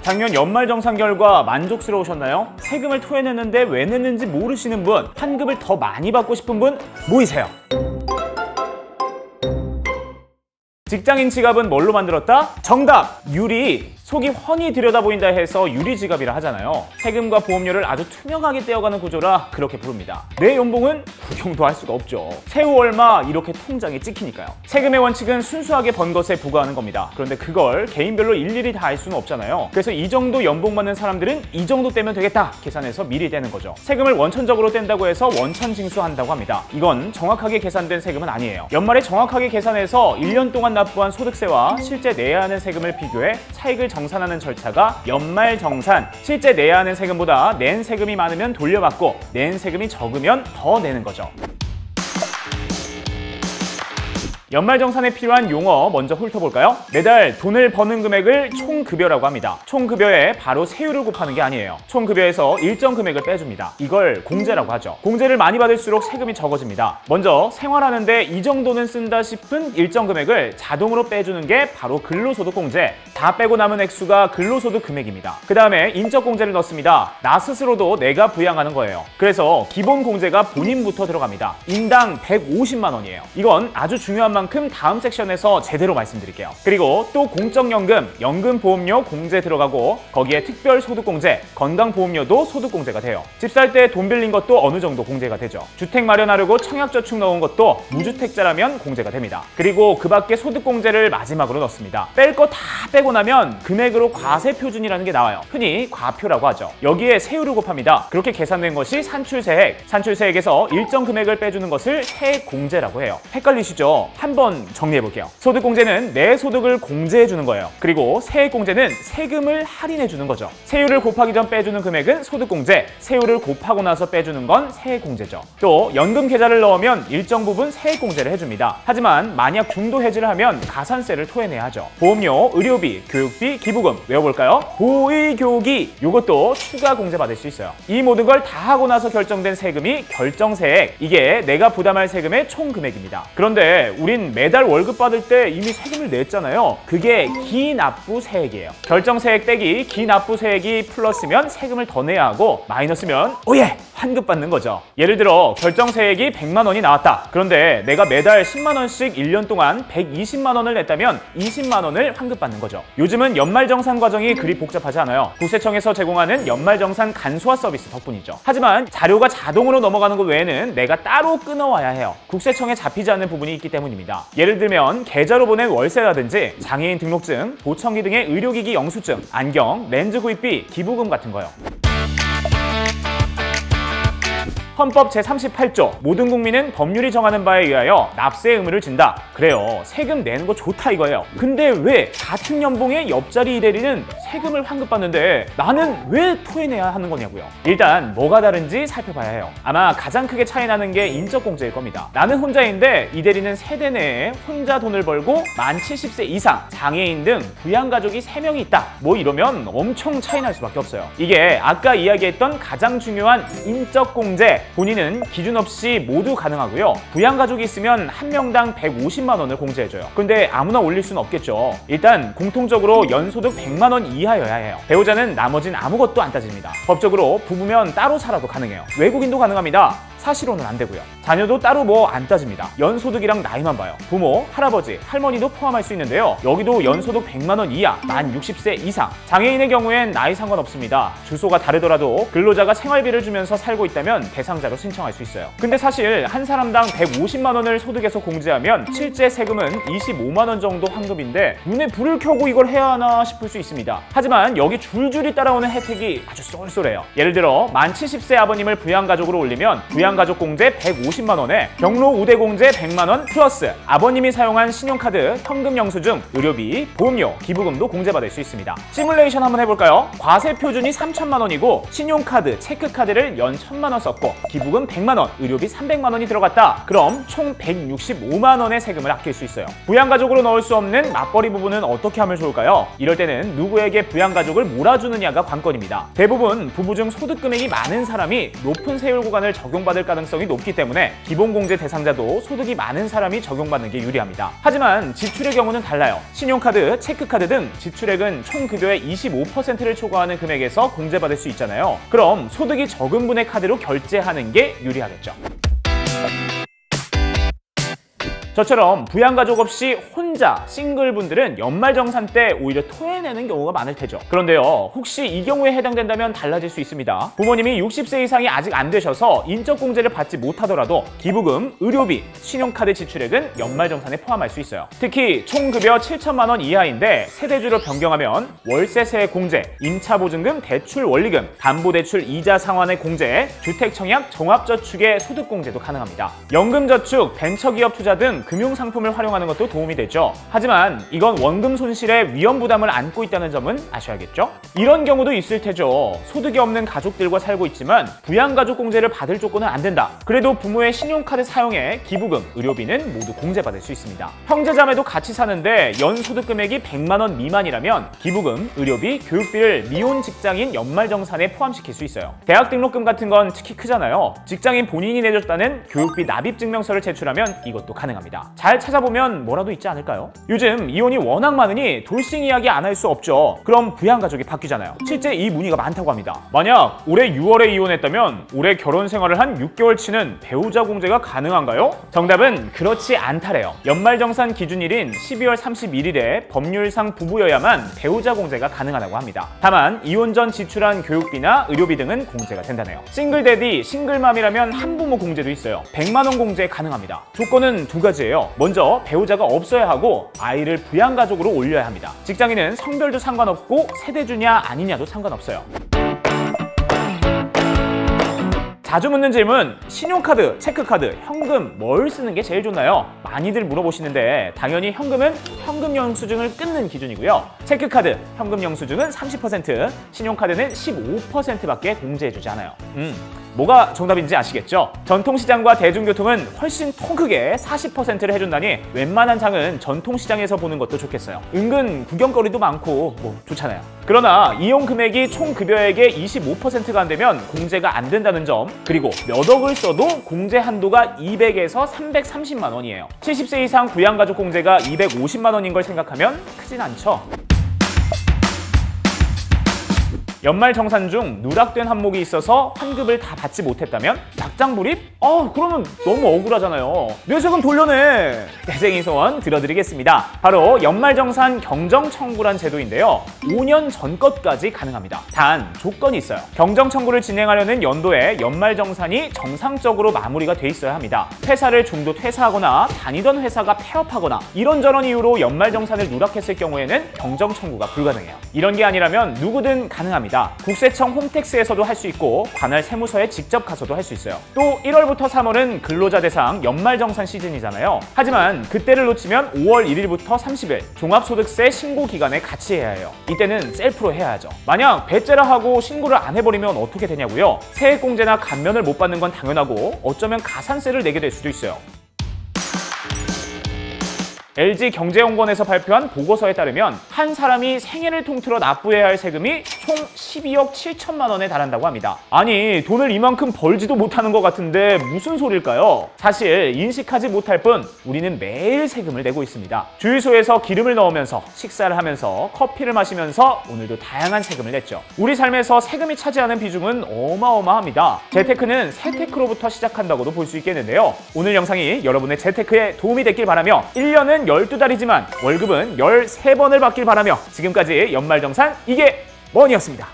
작년 연말정산 결과 만족스러우셨나요? 세금을 토해냈는데 왜 냈는지 모르시는 분, 환급을 더 많이 받고 싶은 분 모이세요. 직장인 지갑은 뭘로 만들었다? 정답! 유리! 속이 훤히 들여다보인다 해서 유리지갑이라 하잖아요. 세금과 보험료를 아주 투명하게 떼어가는 구조라 그렇게 부릅니다. 내 연봉은 구경도 할 수가 없죠. 세후 얼마 이렇게 통장에 찍히니까요. 세금의 원칙은 순수하게 번 것에 부과하는 겁니다. 그런데 그걸 개인별로 일일이 다 알 수는 없잖아요. 그래서 이 정도 연봉 받는 사람들은 이 정도 떼면 되겠다 계산해서 미리 떼는 거죠. 세금을 원천적으로 뗀다고 해서 원천징수한다고 합니다. 이건 정확하게 계산된 세금은 아니에요. 연말에 정확하게 계산해서 1년 동안 납부한 소득세와 실제 내야 하는 세금을 비교해 차익을 정산하는 절차가 연말정산. 실제 내야 하는 세금보다 낸 세금이 많으면 돌려받고 낸 세금이 적으면 더 내는 거죠. 연말정산에 필요한 용어 먼저 훑어볼까요? 매달 돈을 버는 금액을 총급여라고 합니다. 총급여에 바로 세율을 곱하는 게 아니에요. 총급여에서 일정 금액을 빼줍니다. 이걸 공제라고 하죠. 공제를 많이 받을수록 세금이 적어집니다. 먼저 생활하는데 이 정도는 쓴다 싶은 일정 금액을 자동으로 빼주는 게 바로 근로소득공제. 다 빼고 남은 액수가 근로소득 금액입니다. 그 다음에 인적공제를 넣습니다. 나 스스로도 내가 부양하는 거예요. 그래서 기본공제가 본인부터 들어갑니다. 인당 150만 원이에요. 이건 아주 중요한 만큼 다음 섹션에서 제대로 말씀드릴게요. 그리고 또 공적연금, 연금보험료 공제 들어가고 거기에 특별소득공제, 건강보험료도 소득공제가 돼요. 집 살 때 돈 빌린 것도 어느 정도 공제가 되죠. 주택 마련하려고 청약저축 넣은 것도 무주택자라면 공제가 됩니다. 그리고 그 밖에 소득공제를 마지막으로 넣습니다. 뺄 거 다 빼고 나면 금액으로 과세표준이라는 게 나와요. 흔히 과표라고 하죠. 여기에 세율을 곱합니다. 그렇게 계산된 것이 산출세액. 산출세액에서 일정 금액을 빼주는 것을 세액공제라고 해요. 헷갈리시죠? 한번 정리해볼게요. 소득공제는 내 소득을 공제해주는 거예요. 그리고 세액공제는 세금을 할인해주는 거죠. 세율을 곱하기 전 빼주는 금액은 소득공제, 세율을 곱하고 나서 빼주는 건 세액공제죠. 또 연금 계좌를 넣으면 일정 부분 세액공제를 해줍니다. 하지만 만약 중도 해지를 하면 가산세를 토해내야 하죠. 보험료, 의료비, 교육비, 기부금 외워볼까요? 보의교기, 이것도 추가 공제 받을 수 있어요. 이 모든 걸 다 하고 나서 결정된 세금이 결정세액. 이게 내가 부담할 세금의 총 금액입니다. 그런데 우린 매달 월급 받을 때 이미 세금을 냈잖아요. 그게 기납부세액이에요. 결정세액 빼기 기납부세액이 플러스면 세금을 더 내야 하고 마이너스면 오예! 환급받는 거죠. 예를 들어 결정세액이 100만 원이 나왔다. 그런데 내가 매달 10만 원씩 1년 동안 120만 원을 냈다면 20만 원을 환급받는 거죠. 요즘은 연말정산 과정이 그리 복잡하지 않아요. 국세청에서 제공하는 연말정산 간소화 서비스 덕분이죠. 하지만 자료가 자동으로 넘어가는 것 외에는 내가 따로 끊어와야 해요. 국세청에 잡히지 않는 부분이 있기 때문입니다. 예를 들면 계좌로 보낸 월세라든지 장애인 등록증, 보청기 등의 의료기기 영수증, 안경, 렌즈 구입비, 기부금 같은 거요. 헌법 제38조 모든 국민은 법률이 정하는 바에 의하여 납세의 의무를 진다. 그래요. 세금 내는 거 좋다 이거예요. 근데 왜 같은 연봉의 옆자리 이대리는 세금을 환급받는데 나는 왜 토해내야 하는 거냐고요. 일단 뭐가 다른지 살펴봐야 해요. 아마 가장 크게 차이 나는 게 인적공제일 겁니다. 나는 혼자인데 이대리는 세대 내에 혼자 돈을 벌고 만 70세 이상, 장애인 등 부양가족이 3명이 있다. 뭐 이러면 엄청 차이 날 수밖에 없어요. 이게 아까 이야기했던 가장 중요한 인적공제. 본인은 기준 없이 모두 가능하고요. 부양가족이 있으면 한 명당 150만 원을 공제해줘요. 근데 아무나 올릴 수는 없겠죠. 일단 공통적으로 연소득 100만 원 이하여야 해요. 배우자는 나머진 아무것도 안 따집니다. 법적으로 부부면 따로 살아도 가능해요. 외국인도 가능합니다. 사실로는 안 되고요. 자녀도 따로 뭐 안 따집니다. 연소득이랑 나이만 봐요. 부모, 할아버지, 할머니도 포함할 수 있는데요. 여기도 연소득 100만 원 이하, 만 60세 이상. 장애인의 경우엔 나이 상관없습니다. 주소가 다르더라도 근로자가 생활비를 주면서 살고 있다면 대상자로 신청할 수 있어요. 근데 사실 한 사람당 150만 원을 소득에서 공제하면 실제 세금은 25만 원 정도 환급인데 눈에 불을 켜고 이걸 해야 하나 싶을 수 있습니다. 하지만 여기 줄줄이 따라오는 혜택이 아주 쏠쏠해요. 예를 들어 만 70세 아버님을 부양가족으로 올리면 부양가족 공제 150만 원에 경로 우대 공제 100만 원 플러스 아버님이 사용한 신용카드, 현금 영수증, 의료비, 보험료, 기부금도 공제받을 수 있습니다. 시뮬레이션 한번 해볼까요? 과세 표준이 3천만 원이고 신용카드, 체크카드를 연 1,000만 원 썼고 기부금 100만 원, 의료비 300만 원이 들어갔다. 그럼 총 165만 원의 세금을 아낄 수 있어요. 부양가족으로 넣을 수 없는 맞벌이 부부는 어떻게 하면 좋을까요? 이럴 때는 누구에게 부양가족을 몰아주느냐가 관건입니다. 대부분 부부 중 소득 금액이 많은 사람이 높은 세율 구간을 적용받을 적용받을 가능성이 높기 때문에 기본공제 대상자도 소득이 많은 사람이 적용받는 게 유리합니다. 하지만 지출의 경우는 달라요. 신용카드, 체크카드 등 지출액은 총 급여의 25%를 초과하는 금액에서 공제받을 수 있잖아요. 그럼 소득이 적은 분의 카드로 결제하는 게 유리하겠죠. 저처럼 부양가족 없이 혼자 싱글분들은 연말정산 때 오히려 토해내는 경우가 많을 테죠. 그런데요, 혹시 이 경우에 해당된다면 달라질 수 있습니다. 부모님이 60세 이상이 아직 안 되셔서 인적공제를 받지 못하더라도 기부금, 의료비, 신용카드 지출액은 연말정산에 포함할 수 있어요. 특히 총급여 7천만 원 이하인데 세대주로 변경하면 월세세 공제, 임차보증금 대출 원리금, 담보대출 이자 상환의 공제, 주택청약 종합저축의 소득공제도 가능합니다. 연금저축, 벤처기업 투자 등 금융상품을 활용하는 것도 도움이 되죠. 하지만 이건 원금 손실에 위험 부담을 안고 있다는 점은 아셔야겠죠? 이런 경우도 있을 테죠. 소득이 없는 가족들과 살고 있지만 부양가족 공제를 받을 조건은 안 된다. 그래도 부모의 신용카드 사용에 기부금, 의료비는 모두 공제받을 수 있습니다. 형제자매도 같이 사는데 연소득 금액이 100만 원 미만이라면 기부금, 의료비, 교육비를 미혼 직장인 연말정산에 포함시킬 수 있어요. 대학 등록금 같은 건 특히 크잖아요. 직장인 본인이 내줬다는 교육비 납입증명서를 제출하면 이것도 가능합니다. 잘 찾아보면 뭐라도 있지 않을까요? 요즘 이혼이 워낙 많으니 돌싱 이야기 안 할 수 없죠. 그럼 부양가족이 바뀌잖아요. 실제 이 문의가 많다고 합니다. 만약 올해 6월에 이혼했다면 올해 결혼 생활을 한 6개월치는 배우자 공제가 가능한가요? 정답은 그렇지 않다래요. 연말정산 기준일인 12월 31일에 법률상 부부여야만 배우자 공제가 가능하다고 합니다. 다만 이혼 전 지출한 교육비나 의료비 등은 공제가 된다네요. 싱글데디, 싱글맘이라면 한부모 공제도 있어요. 100만 원 공제 가능합니다. 조건은 두 가지예요. 먼저 배우자가 없어야 하고 아이를 부양가족으로 올려야 합니다. 직장인은 성별도 상관없고 세대주냐 아니냐도 상관없어요. 자주 묻는 질문, 신용카드, 체크카드, 현금 뭘 쓰는 게 제일 좋나요? 많이들 물어보시는데 당연히 현금은 현금 영수증을 끊는 기준이고요. 체크카드, 현금 영수증은 30%, 신용카드는 15%밖에 공제해주지 않아요. 뭐가 정답인지 아시겠죠? 전통시장과 대중교통은 훨씬 통 크게 40%를 해준다니 웬만한 장은 전통시장에서 보는 것도 좋겠어요. 은근 구경거리도 많고 뭐 좋잖아요. 그러나 이용 금액이 총 급여액의 25%가 안 되면 공제가 안 된다는 점, 그리고 몇 억을 써도 공제 한도가 200에서 330만 원이에요. 70세 이상 부양가족 공제가 250만 원인 걸 생각하면 크진 않죠? 연말정산 중 누락된 한목이 있어서 환급을 다 받지 못했다면 낙장불입? 그러면 너무 억울하잖아요. 내 세금 돌려내! 대쟁이 소원 들어드리겠습니다. 바로 연말정산 경정청구란 제도인데요. 5년 전 것까지 가능합니다. 단 조건이 있어요. 경정청구를 진행하려는 연도에 연말정산이 정상적으로 마무리가 돼 있어야 합니다. 회사를 중도 퇴사하거나 다니던 회사가 폐업하거나 이런저런 이유로 연말정산을 누락했을 경우에는 경정청구가 불가능해요. 이런 게 아니라면 누구든 가능합니다. 국세청 홈택스에서도 할 수 있고 관할 세무서에 직접 가서도 할 수 있어요. 또 1월부터 3월은 근로자 대상 연말정산 시즌이잖아요. 하지만 그때를 놓치면 5월 1일부터 30일 종합소득세 신고 기간에 같이 해야 해요. 이때는 셀프로 해야 하죠. 만약 배째라 하고 신고를 안 해버리면 어떻게 되냐고요? 세액공제나 감면을 못 받는 건 당연하고 어쩌면 가산세를 내게 될 수도 있어요. LG경제연구원에서 발표한 보고서에 따르면 한 사람이 생애를 통틀어 납부해야 할 세금이 총 12억 7천만 원에 달한다고 합니다. 아니, 돈을 이만큼 벌지도 못하는 것 같은데 무슨 소릴까요? 사실 인식하지 못할 뿐 우리는 매일 세금을 내고 있습니다. 주유소에서 기름을 넣으면서 식사를 하면서 커피를 마시면서 오늘도 다양한 세금을 냈죠. 우리 삶에서 세금이 차지하는 비중은 어마어마합니다. 재테크는 세테크로부터 시작한다고도 볼 수 있겠는데요. 오늘 영상이 여러분의 재테크에 도움이 됐길 바라며 1년은 12달이지만 월급은 13번을 받길 바라며 지금까지 연말정산 이게 뭐니였습니다.